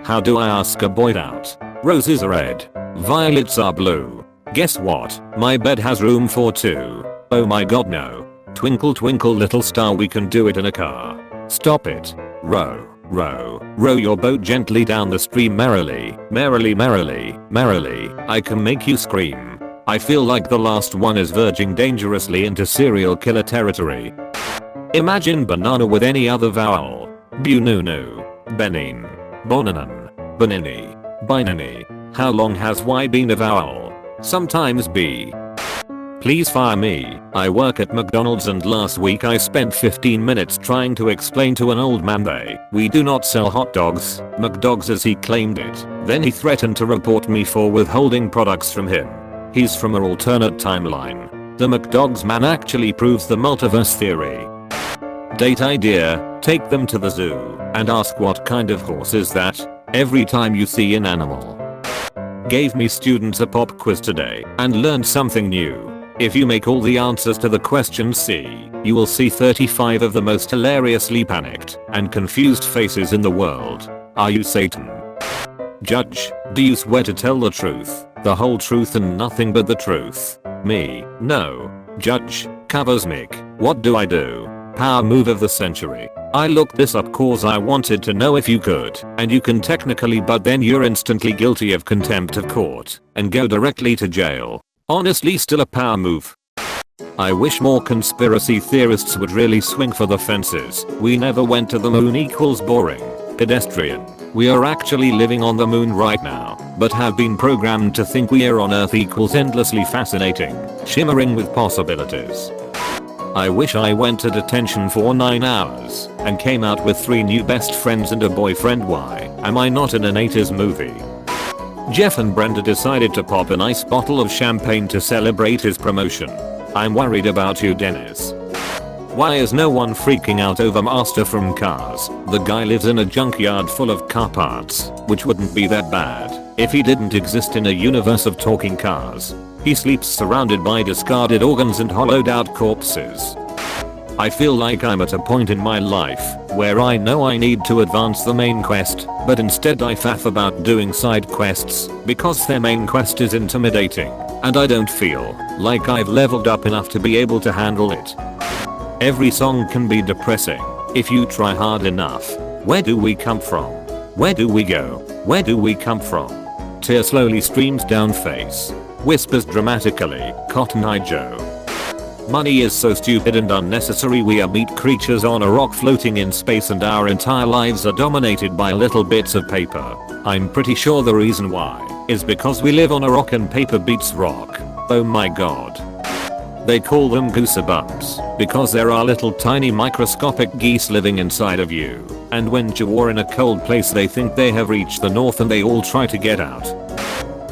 How do I ask a boy out? Roses are red. Violets are blue. Guess what? My bed has room for two. Oh my god no. Twinkle twinkle little star, we can do it in a car. Stop it. Row, row, row your boat gently down the stream merrily, merrily, merrily, merrily. I can make you scream. I feel like the last one is verging dangerously into serial killer territory. Imagine banana with any other vowel. Bununu, Benin, Bonanan, Banini, Binani. How long has Y been a vowel? Sometimes B. Please fire me. I work at McDonald's and last week I spent 15 minutes trying to explain to an old man we do not sell hot dogs, McDogs as he claimed it. Then he threatened to report me for withholding products from him. He's from an alternate timeline. The McDogs man actually proves the multiverse theory. Date idea, take them to the zoo and ask what kind of horse is that every time you see an animal. Gave me students a pop quiz today and learned something new. If you make all the answers to the question C, you will see 35 of the most hilariously panicked and confused faces in the world. Are you Satan? Judge, do you swear to tell the truth, the whole truth and nothing but the truth? Me, no. Judge, covers Mick, what do I do? Power move of the century. I looked this up cause I wanted to know if you could, and you can technically, but then you're instantly guilty of contempt of court and go directly to jail. Honestly still a power move. I wish more conspiracy theorists would really swing for the fences. We never went to the moon equals boring. Pedestrian. We are actually living on the moon right now, but have been programmed to think we are on Earth equals endlessly fascinating, shimmering with possibilities. I wish I went to detention for 9 hours and came out with 3 new best friends and a boyfriend. Why am I not in an 80s movie? Jeff and Brenda decided to pop a nice bottle of champagne to celebrate his promotion. I'm worried about you, Dennis. Why is no one freaking out over Master from Cars? The guy lives in a junkyard full of car parts, which wouldn't be that bad if he didn't exist in a universe of talking cars. He sleeps surrounded by discarded organs and hollowed out corpses. I feel like I'm at a point in my life where I know I need to advance the main quest, but instead I faff about doing side quests because their main quest is intimidating, and I don't feel like I've leveled up enough to be able to handle it. Every song can be depressing if you try hard enough. Where do we come from? Where do we go? Where do we come from? Tear slowly streams down face. Whispers dramatically, Cotton Eye Joe. Money is so stupid and unnecessary. We are meat creatures on a rock floating in space and our entire lives are dominated by little bits of paper. I'm pretty sure the reason why is because we live on a rock and paper beats rock. Oh my god. They call them goosebumps because there are little tiny microscopic geese living inside of you. And when you are in a cold place they think they have reached the north and they all try to get out.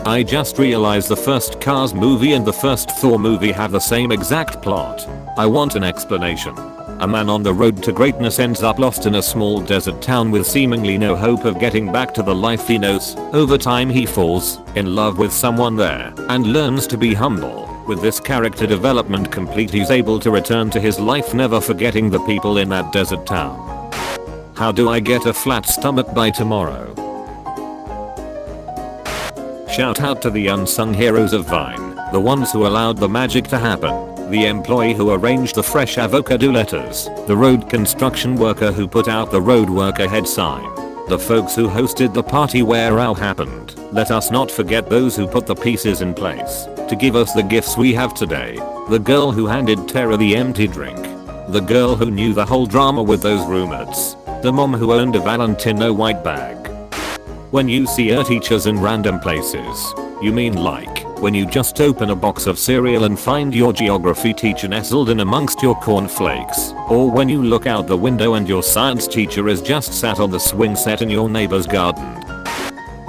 I just realized the first Cars movie and the first Thor movie have the same exact plot. I want an explanation. A man on the road to greatness ends up lost in a small desert town with seemingly no hope of getting back to the life he knows. Over time he falls in love with someone there and learns to be humble. With this character development complete, he's able to return to his life, never forgetting the people in that desert town. How do I get a flat stomach by tomorrow? Shout out to the unsung heroes of Vine, the ones who allowed the magic to happen, the employee who arranged the fresh avocado letters, the road construction worker who put out the road work ahead sign, the folks who hosted the party where all happened. Let us not forget those who put the pieces in place to give us the gifts we have today. The girl who handed Tara the empty drink, the girl who knew the whole drama with those roommates, the mom who owned a Valentino white bag. When you see art teachers in random places, you mean like when you just open a box of cereal and find your geography teacher nestled in amongst your cornflakes, or when you look out the window and your science teacher is just sat on the swing set in your neighbor's garden.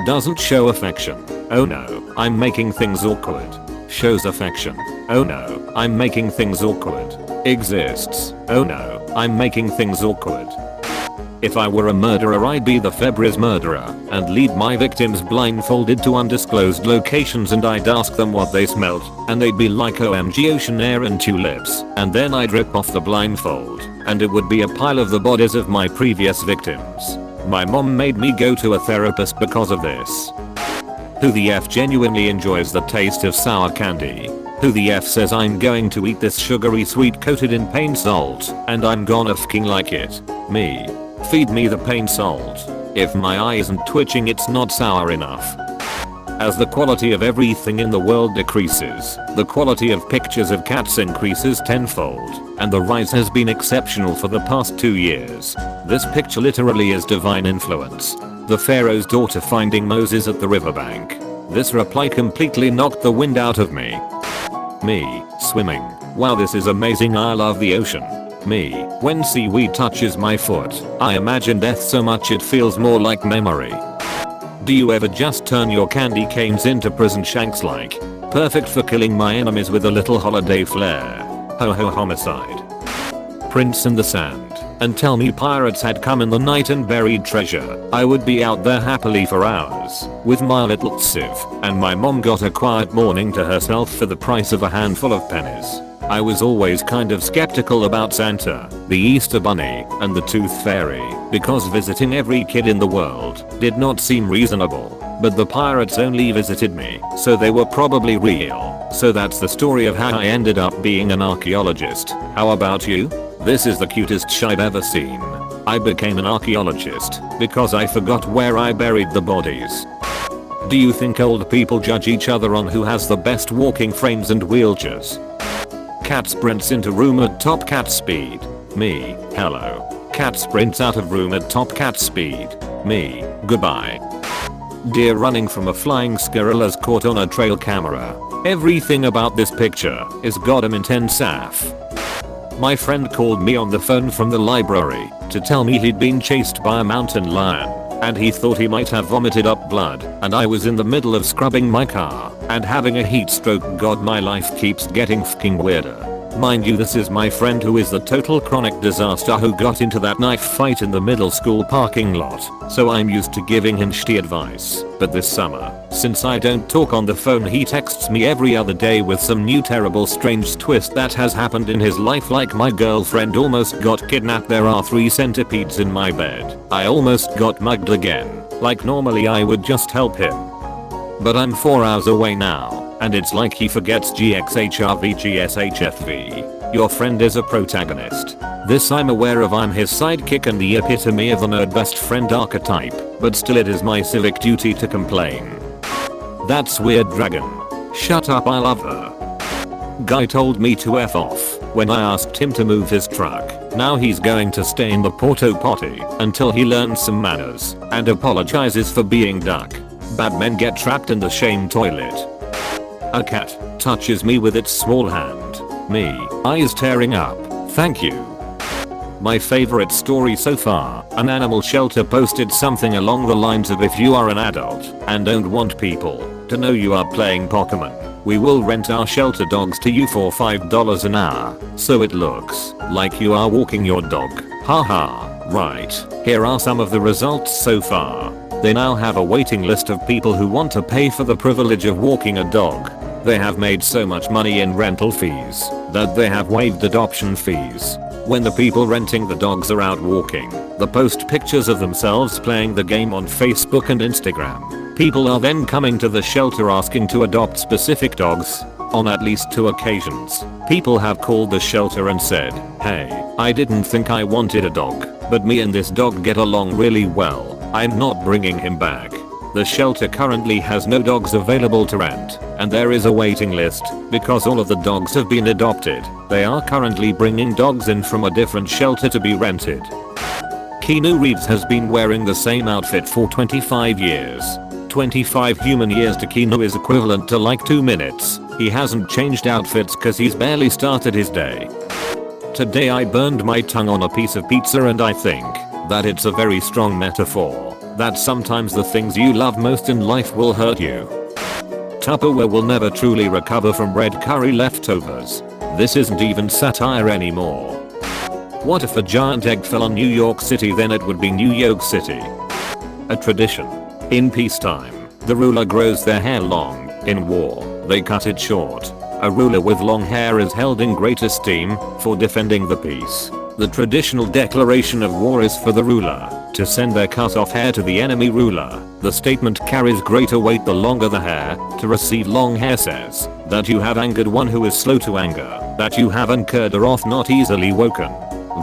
Doesn't show affection. Oh no, I'm making things awkward. Shows affection. Oh no, I'm making things awkward. Exists. Oh no, I'm making things awkward. If I were a murderer I'd be the Febres murderer and lead my victims blindfolded to undisclosed locations and I'd ask them what they smelled and they'd be like OMG ocean air and tulips, and then I'd rip off the blindfold and it would be a pile of the bodies of my previous victims. My mom made me go to a therapist because of this. Who the F genuinely enjoys the taste of sour candy? Who the F says I'm going to eat this sugary sweet coated in paint salt and I'm gonna fking like it? Me. Feed me the paint salt. If my eye isn't twitching, it's not sour enough. As the quality of everything in the world decreases, the quality of pictures of cats increases tenfold, and the rise has been exceptional for the past 2 years. This picture literally is divine influence. The Pharaoh's daughter finding Moses at the riverbank. This reply completely knocked the wind out of me. Me, swimming. Wow, this is amazing, I love the ocean. Me, when seaweed touches my foot, I imagine death so much it feels more like memory. Do you ever just turn your candy canes into prison shanks like? Perfect for killing my enemies with a little holiday flair. Ho ho homicide. Prints in the sand. And tell me pirates had come in the night and buried treasure. I would be out there happily for hours with my little sieve, and my mom got a quiet morning to herself for the price of a handful of pennies. I was always kind of skeptical about Santa, the Easter Bunny, and the Tooth Fairy, because visiting every kid in the world did not seem reasonable. But the pirates only visited me, so they were probably real. So that's the story of how I ended up being an archaeologist. How about you? This is the cutest shit I've ever seen. I became an archaeologist because I forgot where I buried the bodies. Do you think old people judge each other on who has the best walking frames and wheelchairs? Cat sprints into room at top cat speed. Me, hello. Cat sprints out of room at top cat speed. Me, goodbye. Deer running from a flying squirrel as caught on a trail camera. Everything about this picture is goddamn intense AF. My friend called me on the phone from the library to tell me he'd been chased by a mountain lion and he thought he might have vomited up blood, and I was in the middle of scrubbing my car and having a heat stroke. God, my life keeps getting fking weirder. Mind you, this is my friend who is the total chronic disaster who got into that knife fight in the middle school parking lot, so I'm used to giving him shitty advice. But this summer, since I don't talk on the phone, he texts me every other day with some new terrible strange twist that has happened in his life, like my girlfriend almost got kidnapped, there are 3 centipedes in my bed, I almost got mugged again, like normally I would just help him. But I'm 4 hours away now. And it's like he forgets GXHRVGSHFV. Your friend is a protagonist. This I'm aware of, I'm his sidekick and the epitome of the nerd best friend archetype, but still it is my civic duty to complain. That's weird, dragon. Shut up, I love her. Guy told me to F off when I asked him to move his truck. Now he's going to stay in the porta potty until he learns some manners and apologizes for being duck. Bad men get trapped in the shame toilet. A cat touches me with its small hand. Me, eyes tearing up. Thank you. My favorite story so far, an animal shelter posted something along the lines of, if you are an adult and don't want people to know you are playing Pokemon, we will rent our shelter dogs to you for $5 an hour, so it looks like you are walking your dog. Haha, right, here are some of the results so far. They now have a waiting list of people who want to pay for the privilege of walking a dog. They have made so much money in rental fees that they have waived adoption fees. When the people renting the dogs are out walking, they post pictures of themselves playing the game on Facebook and Instagram. People are then coming to the shelter asking to adopt specific dogs. On at least 2 occasions, people have called the shelter and said, "Hey, I didn't think I wanted a dog, but me and this dog get along really well. I'm not bringing him back." The shelter currently has no dogs available to rent, and there is a waiting list because all of the dogs have been adopted. They are currently bringing dogs in from a different shelter to be rented. Keanu Reeves has been wearing the same outfit for 25 years. 25 human years to Keanu is equivalent to like 2 minutes. He hasn't changed outfits cause he's barely started his day. Today I burned my tongue on a piece of pizza, and I think that it's a very strong metaphor that sometimes the things you love most in life will hurt you. Tupperware will never truly recover from red curry leftovers. This isn't even satire anymore. What if a giant egg fell on New York City? Then it would be New York City. A tradition. In peacetime, the ruler grows their hair long. In war, they cut it short. A ruler with long hair is held in great esteem for defending the peace. The traditional declaration of war is for the ruler. to send their cut off hair to the enemy ruler. The statement carries greater weight the longer the hair. To receive long hair says that you have angered one who is slow to anger, that you have incurred a wrath not easily woken.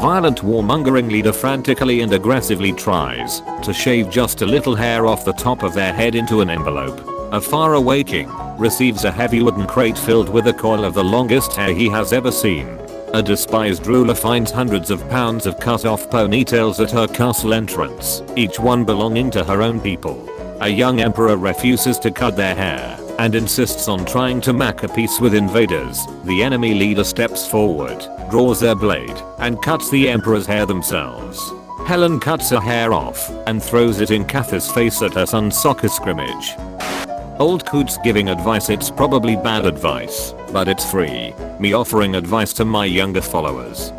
Violent warmongering leader frantically and aggressively tries to shave just a little hair off the top of their head into an envelope. A faraway king receives a heavy wooden crate filled with a coil of the longest hair he has ever seen. A despised ruler finds hundreds of pounds of cut off ponytails at her castle entrance, each one belonging to her own people. A young emperor refuses to cut their hair and insists on trying to make a peace with invaders. The enemy leader steps forward, draws their blade, and cuts the emperor's hair themselves. Helen cuts her hair off and throws it in Cathy's face at her son's soccer scrimmage. Old Coots giving advice. It's probably bad advice, but it's free. Me offering advice to my younger followers.